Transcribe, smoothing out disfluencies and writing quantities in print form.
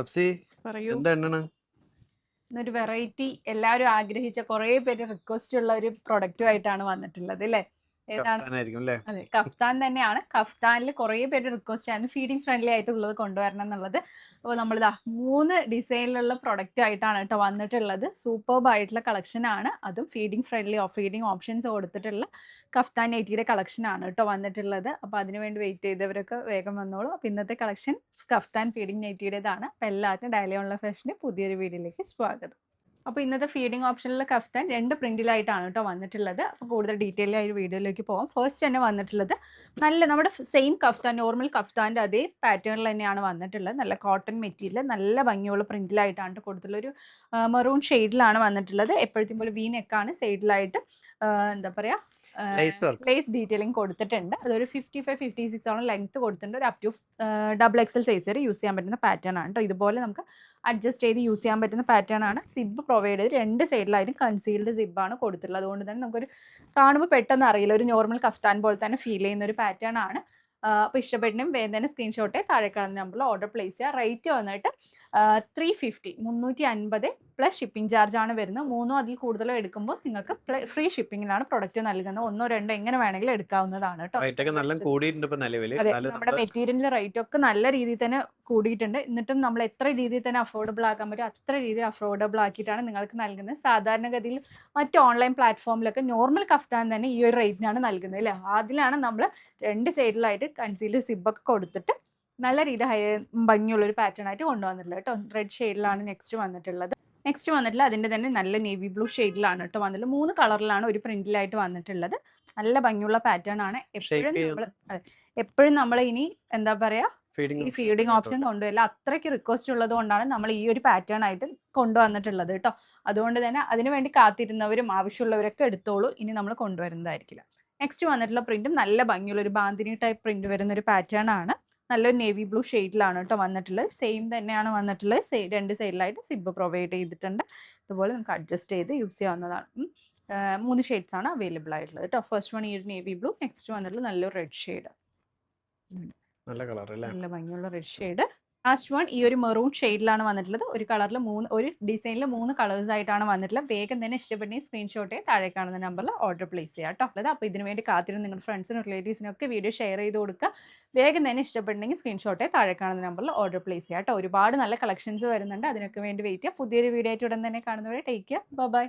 അപ്സി പറയൂ. എന്താ എണ്ണണ്? ഇന്നൊരു വെറൈറ്റി എല്ലാവരും ആഗ്രഹിച്ച കുറേ പേര് റിക്വസ്റ്റ് ഉള്ള ഒരു പ്രൊഡക്റ്റുമായിട്ടാണ് വന്നിട്ടുള്ളത് അല്ലേ? ഏതാണ്? കഫ്താനായിരിക്കും അല്ലേ? അതെ, കഫ്താൻ തന്നെയാണ്. കഫ്താനിൽ കുറേ പേര് റിക്വസ്റ്റ് ആയിരുന്നു ഫീഡിങ് ഫ്രണ്ട്ലി ആയിട്ടുള്ളത് കൊണ്ടുവരണം എന്നുള്ളത്. അപ്പോൾ നമ്മളിതാ 3 ഡിസൈനിലുള്ള പ്രൊഡക്റ്റ് ആയിട്ടാണ് കേട്ടോ വന്നിട്ടുള്ളത്. സൂപ്പർബ് ആയിട്ടുള്ള കളക്ഷൻ ആണ്. അതും ഫീഡിങ് ഫ്രണ്ട്ലി ഫീഡിങ് ഓപ്ഷൻസ് കൊടുത്തിട്ടുള്ള കഫ്താൻ നൈറ്റിയുടെ കളക്ഷൻ ആണ് കേട്ടോ വന്നിട്ടുള്ളത്. അപ്പോൾ അതിനുവേണ്ടി വെയിറ്റ് ചെയ്തവരൊക്കെ വേഗം വന്നോളൂ. അപ്പോൾ ഇന്നത്തെ കളക്ഷൻ കഫ്താൻ ഫീഡിങ് നൈറ്റിയുടേതാണ്. അപ്പോൾ എല്ലാവർക്കും ഡയലി ഓൺലൈൻ ഫാഷൻ്റെ പുതിയൊരു വീഡിയോയിലേക്ക് സ്വാഗതം. അപ്പോൾ ഇന്നത്തെ ഫീഡിംഗ് ഓപ്ഷനിൽ കഫ്താൻ 2 പ്രിന്റിലായിട്ടാണ് കേട്ടോ വന്നിട്ടുള്ളത്. അപ്പോൾ കൂടുതൽ ഡീറ്റെയിൽ ആയി വീഡിയോയിലേക്ക് പോകാം. ഫസ്റ്റ് തന്നെ വന്നിട്ടുള്ളത് നല്ല നമ്മുടെ സെയിം കഫ്താൻ, നോർമൽ കഫ്താൻ്റെ അതേ പാറ്റേണിൽ തന്നെയാണ് വന്നിട്ടുള്ളത്. നല്ല കോട്ടൺ മെറ്റീരിയൽ, നല്ല ഭംഗിയുള്ള പ്രിന്റിലായിട്ടാണ് കൊടുത്തുള്ള ഒരു മെറൂൺ ഷെയ്ഡിലാണ് വന്നിട്ടുള്ളത്. എപ്പോഴത്തേക്കും പോലെ വി നെക്കാണ്, സൈഡിലായിട്ട് എന്താ പറയുക ലേസ് ഡീറ്റെയിലിംഗ് കൊടുത്തിട്ടുണ്ട്. അതൊരു 55-56 ആണ് ലെങ്ത് കൊടുത്തിട്ടുണ്ട്. ഒരു അപ് ടു XXL സൈസ് വരെ യൂസ് ചെയ്യാൻ പറ്റുന്ന പാറ്റേൺ ആണ് കേട്ടോ. ഇതുപോലെ നമുക്ക് അഡ്ജസ്റ്റ് ചെയ്ത് യൂസ് ചെയ്യാൻ പറ്റുന്ന പാറ്റേൺ ആണ്. സിബ് പ്രൊവൈഡ് ചെയ്ത് 2 സൈഡിലായിട്ടും കൺസീൽഡ് സിബാണ് കൊടുത്തിട്ടുള്ളത്. അതുകൊണ്ട് തന്നെ നമുക്കൊരു കാണുമ്പോൾ പെട്ടെന്ന് അറിയില്ല, ഒരു നോർമൽ കഫ്താൻ പോലെ തന്നെ ഫീൽ ചെയ്യുന്ന ഒരു പാറ്റേൺ ആണ്. അപ്പോൾ ഇഷ്ടപ്പെട്ടും വേഗം തന്നെ സ്ക്രീൻഷോട്ട് താഴെ കാണുന്ന നമ്പറിൽ ഓർഡർ പ്ലേസ് ചെയ്യുക. റേറ്റ് വന്നിട്ട് 350 350 പ്ലസ് ഷിപ്പിംഗ് ചാർജ് ആണ് വരുന്നത്. 3 അതിൽ കൂടുതലോ എടുക്കുമ്പോൾ നിങ്ങൾക്ക് ഫ്രീ ഷിപ്പിംഗിലാണ് പ്രൊഡക്റ്റ് നൽകുന്നത്. 1 2 എങ്ങനെ വേണമെങ്കിലും എടുക്കാവുന്നതാണ് കേട്ടോ. അതെ, നമ്മുടെ മെറ്റീരിയലിന്റെ റേറ്റ് ഒക്കെ നല്ല രീതിയിൽ തന്നെ കൂടിയിട്ടുണ്ട്. എന്നിട്ടും നമ്മൾ എത്ര രീതിയിൽ തന്നെ അഫോർഡബിൾ ആക്കാൻ പറ്റും അത്ര രീതിയിൽ അഫോർഡബിൾ ആക്കിയിട്ടാണ് നിങ്ങൾക്ക് നൽകുന്നത്. സാധാരണഗതിയിൽ മറ്റ് ഓൺലൈൻ പ്ലാറ്റ്ഫോമിലൊക്കെ നോർമൽ കഫ്താൻ തന്നെ ഈ ഒരു റേറ്റിനാണ് നൽകുന്നത് അല്ലേ? അതിലാണ് നമ്മൾ 2 സൈഡിലായിട്ട് കൺസീൽഡ് സിബൊക്കെ കൊടുത്തിട്ട് നല്ല രീതിയിൽ ഭംഗിയുള്ള ഒരു പാറ്റേൺ ആയിട്ട് കൊണ്ടുവന്നിട്ടുള്ളത് കേട്ടോ. റെഡ് ഷെയ്ഡിലാണ് നെക്സ്റ്റ് വന്നിട്ടുള്ളത്. അതിന്റെ തന്നെ നല്ല നേവി ബ്ലൂ ഷെയ്ഡിലാണ് കേട്ടോ വന്നിട്ടുള്ളത്. 3 കളറിലാണ് ഒരു പ്രിന്റിലായിട്ട് വന്നിട്ടുള്ളത്. നല്ല ഭംഗിയുള്ള പാറ്റേൺ ആണ്. എപ്പോഴും നമ്മൾ ഇനി എന്താ പറയാ, ഈ ഫീഡിംഗ് ഓപ്ഷൻ കൊണ്ടുവരില്ല. അത്രയ്ക്ക് റിക്വസ്റ്റ് ഉള്ളത് കൊണ്ടാണ് നമ്മൾ ഈ ഒരു പാറ്റേൺ ആയിട്ട് കൊണ്ടുവന്നിട്ടുള്ളത് കേട്ടോ. അതുകൊണ്ട് തന്നെ അതിനുവേണ്ടി കാത്തിരുന്നവരും ആവശ്യമുള്ളവരൊക്കെ എടുത്തോളൂ. ഇനി നമ്മൾ കൊണ്ടുവരുന്നതായിരിക്കില്ല. നെക്സ്റ്റ് വന്നിട്ടുള്ള പ്രിന്റും നല്ല ഭംഗിയുള്ള ഒരു ബാന്തിനി ടൈപ്പ് പ്രിന്റ് വരുന്ന ഒരു പാറ്റേൺ ആണ്. നല്ലൊരു നേവി ബ്ലൂ ഷെയ്ഡിലാണ് കേട്ടോ വന്നിട്ടുള്ളത്. സെയിം തന്നെയാണ് വന്നിട്ടുള്ളത്. 2 സൈഡിലായിട്ട് സിബ് പ്രൊവൈഡ് ചെയ്തിട്ടുണ്ട്. ഇതുപോലെ നമുക്ക് അഡ്ജസ്റ്റ് ചെയ്ത് യൂസ് ചെയ്യാവുന്നതാണ്. 3 ഷെയ്ഡ്സ് ആണ് അവൈലബിൾ ആയിട്ടുള്ളത് കേട്ടോ. ഫസ്റ്റ് വൺ ഈ ഒരു നേവി ബ്ലൂ, നെക്സ്റ്റ് വന്നിട്ടുള്ള നല്ലൊരു റെഡ് ഷെയ്ഡ്, നല്ല കളർ അല്ലേ, നല്ല ഭംഗിയുള്ള റെഡ് ഷെയ്ഡ്. ലാസ്റ്റ് വൺ ഈ ഒരു മെറൂൺ ഷെയ്ഡിലാണ് വന്നിട്ടുള്ളത്. ഒരു കളറിൽ ഒരു ഡിസൈനിൽ 3 കളേഴ്സ് ആയിട്ടാണ് വന്നിട്ടുള്ളത്. വേഗം തന്നെ ഇഷ്ടപ്പെട്ടെങ്കിൽ സ്ക്രീൻഷോട്ട് താഴെ കാണുന്ന നമ്പറിൽ ഓർഡർ പ്ലേസ് ചെയ്യാം കേട്ടോ. അതായത് അപ്പോൾ ഇതിനു വേണ്ടി കാത്തിരുന്ന് നിങ്ങളുടെ ഫ്രണ്ട്സിനും റിലേറ്റീവ്സിനും ഒക്കെ വീഡിയോ ഷെയർ ചെയ്ത് കൊടുക്കുക. വേഗം തന്നെ ഇഷ്ടപ്പെട്ടെങ്കിൽ സ്ക്രീൻഷോട്ട് താഴെ കാണുന്ന നമ്പറിൽ ഓർഡർ പ്ലേസ് ചെയ്യാം കേട്ടോ. ഒരുപാട് നല്ല കളക്ഷൻസ് വരുന്നുണ്ട്. അതിനൊക്കെ വേണ്ടി വെയിറ്റ് ചെയ്യാം. പുതിയൊരു വീഡിയോ ആയിട്ട് ഉടൻ തന്നെ കാണുന്നവരെ ടേക്ക് കെയർ, ബൈ.